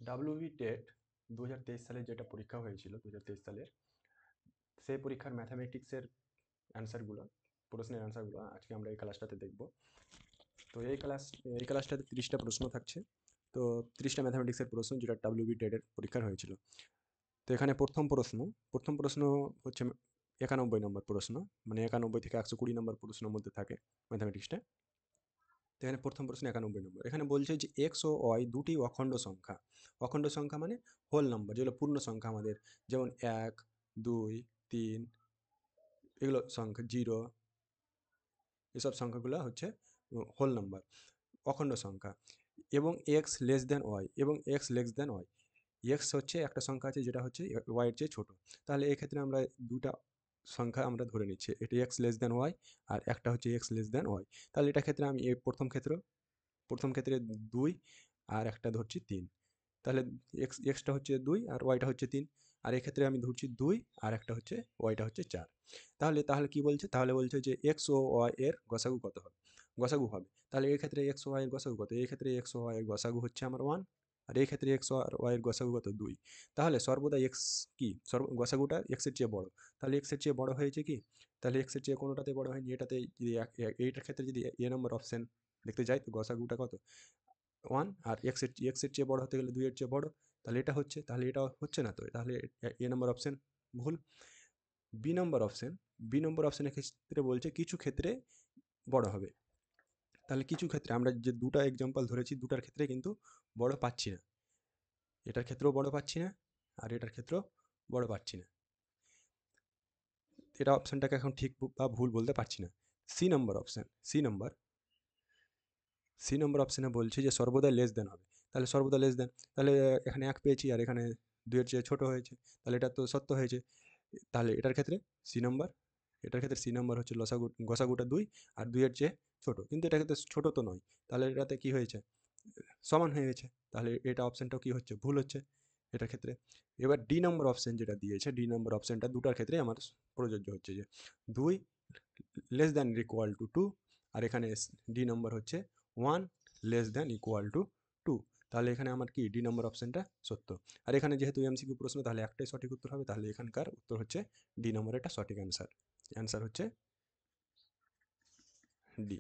WB TET 2023 সালে যেটা পরীক্ষা হয়েছিল 2023 সালের সেই পরীক্ষার ম্যাথামেটিক্সের অ্যান্সারগুলো, প্রশ্নের অ্যান্সারগুলো আজকে আমরা এই ক্লাসটাতে দেখব। তো এই ক্লাসটাতে 30টা প্রশ্ন থাকছে। তো 30টা ম্যাথামেটিক্সের প্রশ্ন যেটা ডাব্লিউবি টেটের পরীক্ষার হয়েছিল। তো এখানে প্রথম প্রশ্ন হচ্ছে 91 নম্বর প্রশ্ন, মানে 91 থেকে 120 নম্বর প্রশ্নের মধ্যে থাকে ম্যাথামেটিক্সটা। তো এখানে প্রথম প্রশ্ন 91 নম্বর। এখানে বলছে যে এক্স ও ওয়াই দুটি অখণ্ড সংখ্যা। অখণ্ড সংখ্যা মানে হোল নাম্বার, যেগুলো পূর্ণ সংখ্যা আমাদের, যেমন 1, 2, 3, এগুলো সংখ্যা, 0, এসব সংখ্যাগুলো হচ্ছে হোল নাম্বার, অখণ্ড সংখ্যা। এবং এক্স লেস দ্যান ওয়াই, এবং X less than Y. X হচ্ছে একটা সংখ্যা আছে যেটা হচ্ছে ওয়াইয়ের চেয়ে ছোট। তাহলে এক্ষেত্রে আমরা দুটা সংখ্যা আমরা ধরে নিচ্ছি, এটি এক্স লেস দ্যান ওয়াই আর একটা হচ্ছে এক্স লেস দ্যান ওয়াই। তাহলে এটা ক্ষেত্রে আমি এই প্রথম ক্ষেত্রে 2 আর একটা ধরছি 3। তাহলে এক্সটা হচ্ছে 2 আর ওয়াইটা হচ্ছে 3। আর এক্ষেত্রে আমি ধরছি 2 আর একটা হচ্ছে ওয়াইটা হচ্ছে 4। তাহলে কি বলছে? তাহলে বলছে যে এক্স ও ওয়াই এর গসাগু কত হবে? গসাগু হবে। তাহলে এই ক্ষেত্রে এক্স ও ওয়াই এর গসাগু কত? এই ক্ষেত্রে এক্স ও ওয়াই এর গসাগু হচ্ছে আমার 1, আর এই ক্ষেত্রে এক্স আর ওয়াই এর গসাগু কত? 2। তাহলে সর্বদা এক্স কি গসাগুটা এক্স এর চেয়ে বড়। তাহলে এক্স এর চেয়ে বড় হয়েছে কি? তাহলে এক্স এর চেয়ে কোনোটাতে বড় হয়নি। এটাতে যদি এইটার ক্ষেত্রে যদি এ নম্বর অপশন দেখতে যাই, তো গসাগুটা কত? 1। আর এক্সের চেয়ে বড় হতে গেলে 2 এর চেয়ে বড়। তাহলে এটা হচ্ছে, তাহলে এটা হচ্ছে না, তো তাহলে এ নম্বর অপশন ভুল। বি নম্বর অপশন, বি নম্বর অপশনের ক্ষেত্রে বলছে কিছু ক্ষেত্রে বড় হবে। তাহলে কিছু ক্ষেত্রে আমরা যে দুটা এক্সাম্পল ধরেছি, দুটার ক্ষেত্রে কিন্তু বড় পাচ্ছি না। এটার ক্ষেত্রেও বড় পাচ্ছি না, আর এটার ক্ষেত্রেও বড় পাচ্ছি না। এটা অপশনটাকে এখন ঠিক বা ভুল বলতে পারছি না। সি নম্বর অপশন, সি নম্বর অপশনে বলছে যে সর্বদা লেস দেন হবে। তাহলে সর্বদা লেস দেন, তাহলে এখানে 1 পেয়েছি আর এখানে 2 এর চেয়ে ছোট হয়েছে। তাহলে এটা তো সত্য হয়েছে। তাহলে এটার ক্ষেত্রে সি নম্বর, এটার ক্ষেত্রে সি নম্বর হচ্ছে গসাগুটা 2 আর 2 এর চেয়ে ছোট। কিন্তু এটার ক্ষেত্রে ছোট তো নয়। তাহলে এটাতে কি হয়েছে? সমান হয়ে গেছে। তাহলে এটা অপশনটাও কি হচ্ছে? ভুল হচ্ছে এটার ক্ষেত্রে। এবার ডি নম্বর অপশন যেটা দিয়েছে, ডি নম্বর অপশনটা দুটার ক্ষেত্রে আমার প্রযোজ্য হচ্ছে, যে 2 লেস দ্যান ইকুয়াল টু 2, আর এখানে ডি নম্বর হচ্ছে 1 লেস দ্যান ইকুয়াল টু 2। তাহলে এখানে আমার কি ডি নম্বর অপশনটা সত্য। আর এখানে যেহেতু এমসিকিউ প্রশ্ন, তাহলে একটাই সঠিক উত্তর হবে। তাহলে এখানকার উত্তর হচ্ছে ডি নম্বর, এটা সঠিক অ্যান্সার। অ্যান্সার হচ্ছে ডি।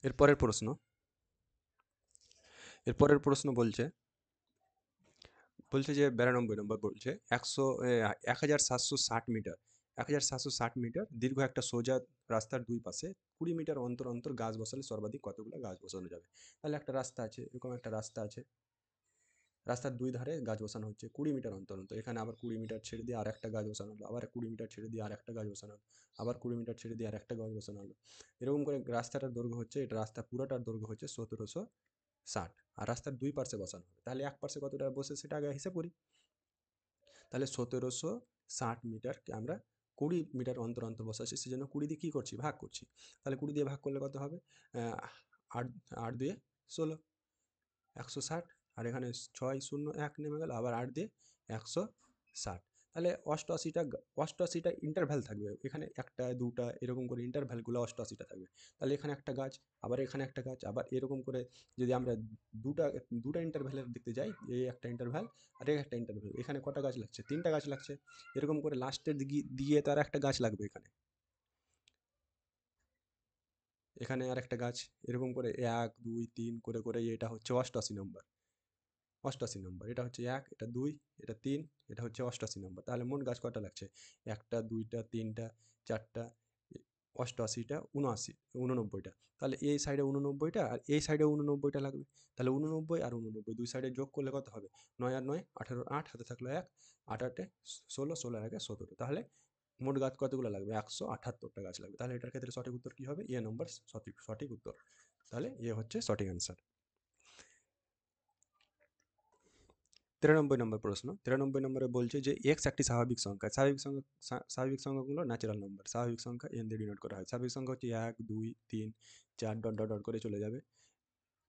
এরপরের প্রশ্ন, এরপরের প্রশ্ন বলছে বলছে যে 92 নম্বর বলছে 1760 মিটার, 1760 মিটার দীর্ঘ একটা সোজা রাস্তার দুই পাশে 20 মিটার অন্তর অন্তর গাছ বসালে সর্বাধিক কতগুলো গাছ বসানো যাবে? তাহলে একটা রাস্তা আছে, এরকম একটা রাস্তা আছে, রাস্তার দুই ধারে গাছ বসানো হচ্ছে 20 মিটার অন্তর অন্তর। এখানে আবার 20 মিটার ছেড়ে দিয়ে আর একটা গাছ বসানো হলো, আবার 20 মিটার ছেড়ে দিয়ে আর একটা গাছ বসানো হলো, আবার 20 মিটার ছেড়ে দিয়ে আর একটা গাছ বসানো হলো। এরকম করে রাস্তাটার দৈর্ঘ্য হচ্ছে, এটা রাস্তা পুরোটার দৈর্ঘ্য হচ্ছে 1760। আর রাস্তার দুই পাশে বসানো হবে, তাহলে এক পাশে কতটা বসে সেটা আগে হিসেব করি। তাহলে 1760 মিটারকে আমরা 20 মিটার অন্তর অন্তর বসাচ্ছি, সেই জন্য 20 দিয়ে কী করছি? ভাগ করছি। তাহলে 20 দিয়ে ভাগ করলে কত হবে? আট, 8 দিয়ে 16, 160। আর এখানে 6 0 1 নেমে গেল, আবার 8 দিয়ে 160। তাহলে অষ্টআশিটা ইন্টারভ্যাল থাকবে এখানে, একটা দুটা এরকম করে ইন্টারভ্যালগুলো অষ্টআশিটা থাকবে। তাহলে এখানে একটা গাছ, আবার এখানে একটা গাছ, আবার এরকম করে যদি আমরা দুটা দুটা ইন্টারভ্যালের দিকতে যাই, এই একটা ইন্টারভ্যাল আর এই একটা ইন্টারভ্যাল, এখানে কটা গাছ লাগছে? 3টা গাছ লাগছে। এরকম করে লাস্টের দিয়ে তার একটা গাছ লাগবে এখানে, এখানে আর একটা গাছ, এরকম করে 1 2 3 করে করে এটা হচ্ছে 88 নম্বর। 88 নম্বর, এটা হচ্ছে 1, এটা 2, এটা 3, এটা হচ্ছে 88 নম্বর। তাহলে মোট গাছ কটা লাগছে? একটা, দুইটা, তিনটা, চারটা, 88টা, 89টা। তাহলে এই সাইডে 89টা আর এই সাইডে 89টা লাগবে। তাহলে 89 আর 89 দুই সাইডে যোগ করলে কত হবে? 9 আর 9 18, 8 হাতে থাকলো 1, 8 8 16, 16 আর 1 17। তাহলে মোট গাছ কতগুলো লাগবে? 178টা গাছ লাগবে। তাহলে এটার ক্ষেত্রে সঠিক উত্তর কি হবে? এ নম্বর সঠিক সঠিক উত্তর। তাহলে এ হচ্ছে সঠিক অ্যান্সার। 93 নম্বর প্রশ্ন, 93 নম্বরে বলছে যে এক্স একটি স্বাভাবিক সংখ্যা। স্বাভাবিক সংখ্যাগুলো ন্যাচারাল নাম্বার, স্বাভাবিক সংখ্যা এন দিয়ে ডিনোট করা হয়। স্বাভাবিক সংখ্যা হচ্ছে 1 2 3 4 ডট ডট ডট করে চলে যাবে,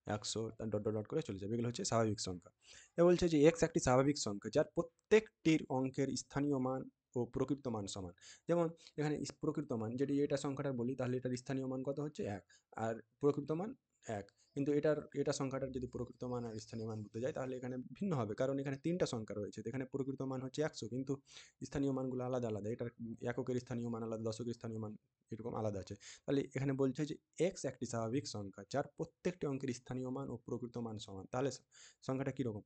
100 ডট ডট ডট করে চলে যাবে, এগুলো হচ্ছে স্বাভাবিক সংখ্যা। এ বলছে যে এক্স একটি স্বাভাবিক সংখ্যা যার প্রত্যেকটির অঙ্কের স্থানীয় মান ও প্রকৃত মান সমান। যেমন এখানে প্রকৃত মান, যদি এটা সংখ্যাটা বলি তাহলে এটার স্থানীয় মান কত হচ্ছে? 1, আর প্রকৃত মান এক, কিন্তু এটা সংখ্যাটার যদি প্রকৃত মান আর স্থানীয় মান বলতে যাই তাহলে এখানে ভিন্ন হবে, কারণ এখানে 3টা সংখ্যা রয়েছে। তো এখানে প্রকৃত মান হচ্ছে 100, কিন্তু স্থানীয় মানগুলো আলাদা আলাদা। এটার এককের স্থানীয় মান আলাদা, দশকের স্থানীয় মান এরকম আলাদা আছে। তাহলে এখানে বলছে যে x একটি স্বাভাবিক সংখ্যা যার প্রত্যেকটি অঙ্কের স্থানীয় মান ও প্রকৃত মান সমান। তাহলে সংখ্যাটা কীরকম?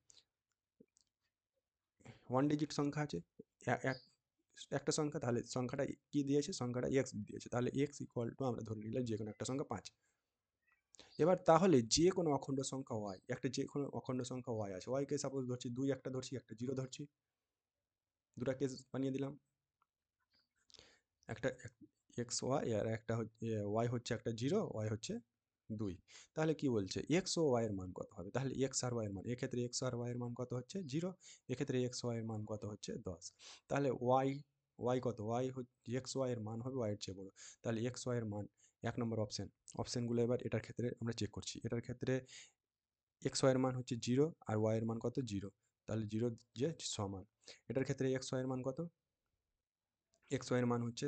1 ডিজিট সংখ্যা আছে, একটা সংখ্যা, তাহলে সংখ্যাটা কি দিয়েছে? সংখ্যাটা x দিয়েছে, তাহলে x ইকুয়াল টু আমরা ধরে নিলাম যে কোনো একটা সংখ্যা 5। এবার তাহলে যে কোনো অখণ্ড সংখ্যা y, একটা যে কোনো অখণ্ড সংখ্যা y আছে, y কে সাপোজ ধরছি 2, একটা ধরছি, একটা 0 ধরছি, দুটা কেস বানিয়ে দিলাম। একটা এক্স ওয়াই আর একটা ওয়াই হচ্ছে একটা 0, ওয়াই হচ্ছে 2। তাহলে কি বলছে x ও y এর মান কত হবে? তাহলে x আর y এর মান, এক্ষেত্রে x আর y এর মান কত হচ্ছে? 0, এক্ষেত্রে x y এর মান কত হচ্ছে? 10। তাহলে y কত? x y এর মান হবে y এর চেয়ে বড়। তাহলে x y এর মান 1 নম্বর অপশনগুলো এবার এটার ক্ষেত্রে আমরা চেক করছি। এটার ক্ষেত্রে x y এর মান হচ্ছে 0 আর y এর মান কত? 0। তাহলে 0 যে সমান। এটার ক্ষেত্রে x y এর মান কত? x y এর মান হচ্ছে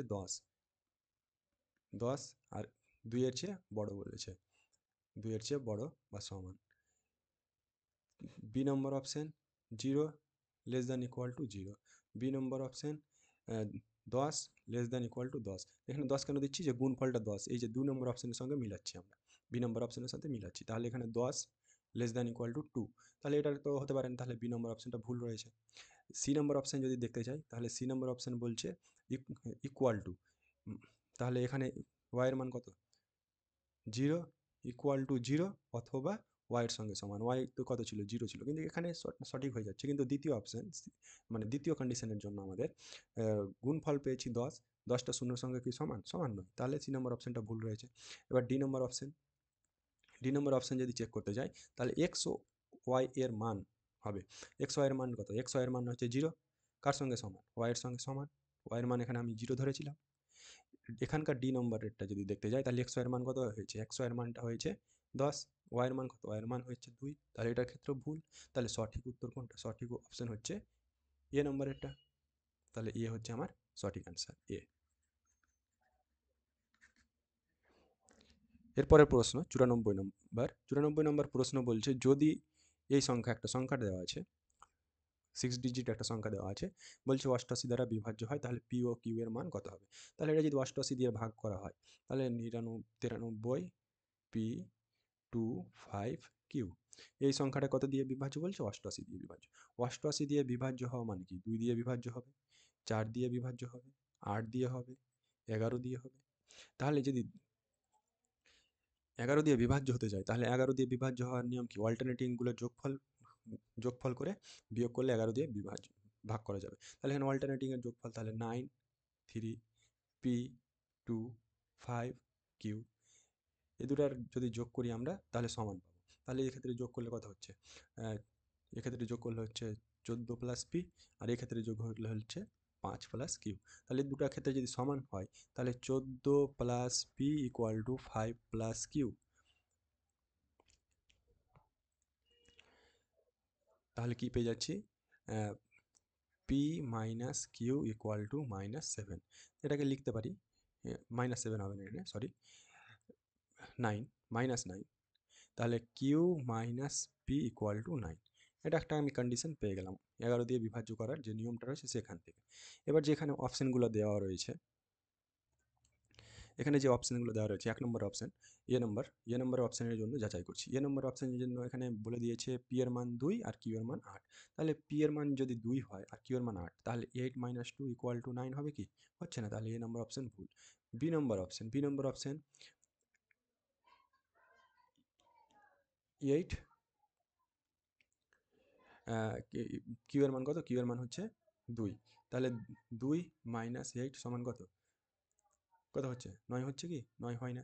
10, আর 2 এর চেয়ে বড় বলেছে, 2 এর চেয়ে বড় বা সমান। B number option 0 less than equal to 0। B number option 10 less than equal to 10। এখানে 10 কেন দিচ্ছি? যে গুণফলটা 10 এই যে 2 নম্বর অপশনের সঙ্গে মিলাচ্ছি আমরা, বি নম্বর অপশনের সাথে মিলাচ্ছি। তাহলে এখানে 10 লেস দ্যান ইকুয়াল টু 2। তাহলে এটা তো হতে পারে না, তাহলে বি নম্বর অপশনটা ভুল রয়েছে। সি নম্বর অপশন যদি দেখতে চাই তাহলে সি নম্বর অপশন বলছে ইকুয়াল টু, তাহলে এখানে ওয়াই এর মান কত? 0 ইকুয়াল টু 0 অথবা ওয়াই এর সঙ্গে সমান। ওয়াই তো কত ছিল? 0 ছিল, কিন্তু এখানে সঠিক হয়ে যাচ্ছে। কিন্তু দ্বিতীয় অপশন মানে দ্বিতীয় কন্ডিশনের জন্য আমাদের গুণফল পেয়েছি 10, 10টা শূন্যর সঙ্গে কি সমান? সমান নয়, তাহলে সি নম্বর অপশনটা ভুল রয়েছে। এবার ডি নম্বর অপশন যদি চেক করতে যাই তাহলে এক্স ও ওয়াই এর মান হবে, এক্স ওয়াই এর মান কত? এক্স ওয়াই এর মান হচ্ছে 0, কার সঙ্গে সমান? ওয়াই এর সঙ্গে সমান। ওয়াই এর মান এখানে আমি 0 ধরেছিলাম। এখানকার ডি নম্বরেরটা যদি দেখতে যাই তাহলে এক্স ওয়াই এর মান কত হয়েছে? এক্স ওয়াই এর মানটা হয়েছে 10, ওয়াই এর মান কত? ওয়াই এর মান হচ্ছে 2, তাহলে এটার ক্ষেত্রে ভুল। তাহলে সঠিক উত্তর কোনটা? সঠিক অপশন হচ্ছে এ নম্বরেরটা। তাহলে এ হচ্ছে আমার সঠিক অ্যান্সার, এ। এরপরের প্রশ্ন 94 নম্বর প্রশ্ন বলছে যদি এই সংখ্যা, একটা সংখ্যা দেওয়া আছে, 6 ডিজিট একটা সংখ্যা দেওয়া আছে, বলছে 88 দ্বারা বিভাজ্য হয়, তাহলে পি ও কিউ এর মান কত হবে? তাহলে এটা যদি 88 দিয়ে ভাগ করা হয় তাহলে 93 পি 25 কিউ। এই সংখ্যাটা কত দিয়ে বিভাজ্য বলছে? 88 দিয়ে বিভাজ্য। 88 দিয়ে বিভাজ্য হওয়া মানে কি? 2 দিয়ে বিভাজ্য হবে, 4 দিয়ে বিভাজ্য হবে, 8 দিয়ে হবে, 11 দিয়ে হবে। তাহলে যদি 11 দিয়ে বিভাজ্য হতে যায় তাহলে 11 দিয়ে বিভাজ্য হওয়ার নিয়ম কি? অল্টারনেটিংগুলোর যোগফল করে বিয়োগ করলে 11 দিয়ে ভাগ করা যাবে। তাহলে এখানে অল্টারনেটিংয়ের যোগফল তাহলে 9, 3, পি 2, 5 কিউ, এই দুটার যদি যোগ করি আমরা তাহলে সমান পাবো। তাহলে এক্ষেত্রে যোগ করলে কত হচ্ছে? এক্ষেত্রে যোগ করলে হচ্ছে 14 প্লাস পি, আর এক্ষেত্রে যোগ করলে হচ্ছে 5 প্লাস কিউ। তাহলে দুটার ক্ষেত্রে যদি সমান হয় তাহলে 14 plus P equal to 5 plus Q. তাহলে কি পেয়ে যাচ্ছি? P minus Q equal to -7। এটাকে লিখতে পারি, -7 হবে না এখানে, সরি, 9, -9। তাহলে Q minus P equal to 9। এটা একটা আমি কন্ডিশন পেয়ে গেলাম 11 দিয়ে বিভাজ্য করার যে নিয়মটা রয়েছে সেখান থেকে। এবার যেখানে অপশানগুলো দেওয়া রয়েছে, এখানে যে অপশানগুলো দেওয়া রয়েছে 1 নম্বর অপশান এ নম্বর অপশানের জন্য যাচাই করছি। এ নম্বর অপশানের জন্য এখানে বলে দিয়েছে পি এর মান 2 আর কিউ এর মান 8। তাহলে পি এর মান যদি 2 হয় আর কিউ এর মান 8, তাহলে 8 মাইনাস 2 ইকুয়াল টু 9 হবে কি? হচ্ছে না, তাহলে এ নম্বর অপশান ভুল। বি নম্বর অপশান 8, কিউ এর মান কত? কিউ এর মান হচ্ছে 2, তাহলে 2 মাইনাস 8 সমান কত? কত হচ্ছে? 9 হচ্ছে কি? 9 হয় না,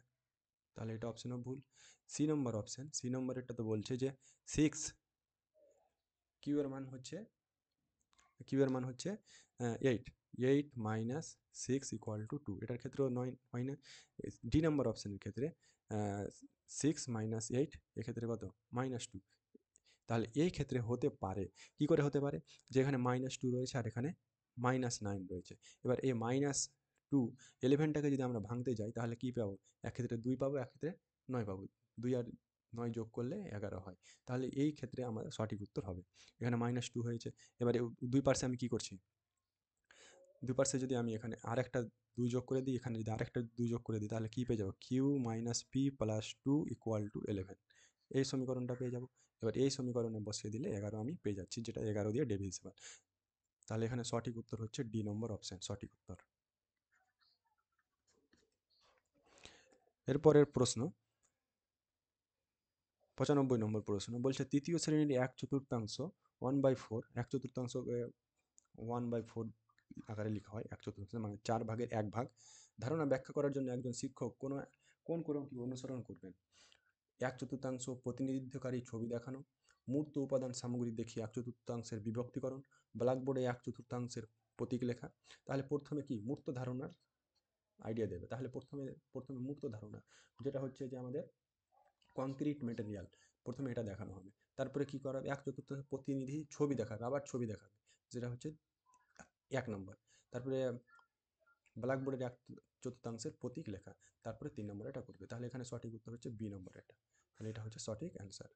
তাহলে এটা অপশনও ভুল। সি নম্বরেরটা তো বলছে যে 6, কিউ এর মান হচ্ছে 8 মাইনাস 6 ইকুয়াল টু 2। এটার ক্ষেত্রেও 9 হয় না। ডি নম্বর অপশনের ক্ষেত্রে 6 মাইনাস 8, এক্ষেত্রে কত? -2। তাহলে এই ক্ষেত্রে হতে পারে, কি করে হতে পারে? যে এখানে -2 রয়েছে আর এখানে -9 রয়েছে। এবার এই -2 11টাকে যদি আমরা ভাঙতে যাই তাহলে কি পাবো? এক ক্ষেত্রে 2 পাবো, এক ক্ষেত্রে 9 পাবো। 2 আর 9 যোগ করলে 11 হয়। তাহলে এই ক্ষেত্রে আমাদের সঠিক উত্তর হবে। এখানে -2 হয়েছে। এবারে দুই পাশে আমি কি করছি, দুই পাশে যদি আমি এখানে আরেকটা 2 যোগ করে দিই, এখানে যদি আরেকটা 2 যোগ করে দিই, তাহলে কি পেয়ে যাবো, Q minus P plus 2 equal to 11। এই সমীকরণটা পেয়ে যাবো। এবার এই সমীকরণে বসিয়ে দিলে 11 আমি পেয়ে যাচ্ছি, যেটা 11 দিয়ে ডিভিজিবল। তাহলে এখানে সঠিক উত্তর হচ্ছে ডি নম্বর অপশন সঠিক উত্তর। এরপরের প্রশ্ন 95 নম্বর প্রশ্ন বলছে, তৃতীয় শ্রেণীর 1/4 1/4, 1/4 1/4 আকারে লেখা হয়, 1/4 মানে 4 ভাগের 1 ভাগ ধারণা ব্যাখ্যা করার জন্য একজন শিক্ষক কোন ক্রমটি অনুসরণ করবেন? 1/4 প্রতিনিধিত্বকারী ছবি দেখানো, মূর্ত উপাদান সামগ্রী দেখিয়ে 1/4 বিভক্তিকরণ, ব্ল্যাকবোর্ডে 1/4 প্রতীক লেখা। তাহলে প্রথমে কি মূর্ত ধারণার আইডিয়া দেবে। তাহলে প্রথমে মূর্ত ধারণা, যেটা হচ্ছে যে আমাদের কংক্রিট মেটেরিয়াল, প্রথমে এটা দেখানো হবে। তারপরে কি করা হবে, 1/4 প্রতিনিধি ছবি দেখাবে, আবার ছবি দেখাবে, যেটা হচ্ছে 1 নম্বর। তারপরে ব্ল্যাকবোর্ডের 1/4 প্রতীক লেখা, তারপরে 3 নম্বর এটা করবে। তাহলে এখানে সঠিক উত্তর হচ্ছে বি নম্বর এটা। তাহলে এটা হচ্ছে সঠিক অ্যান্সার।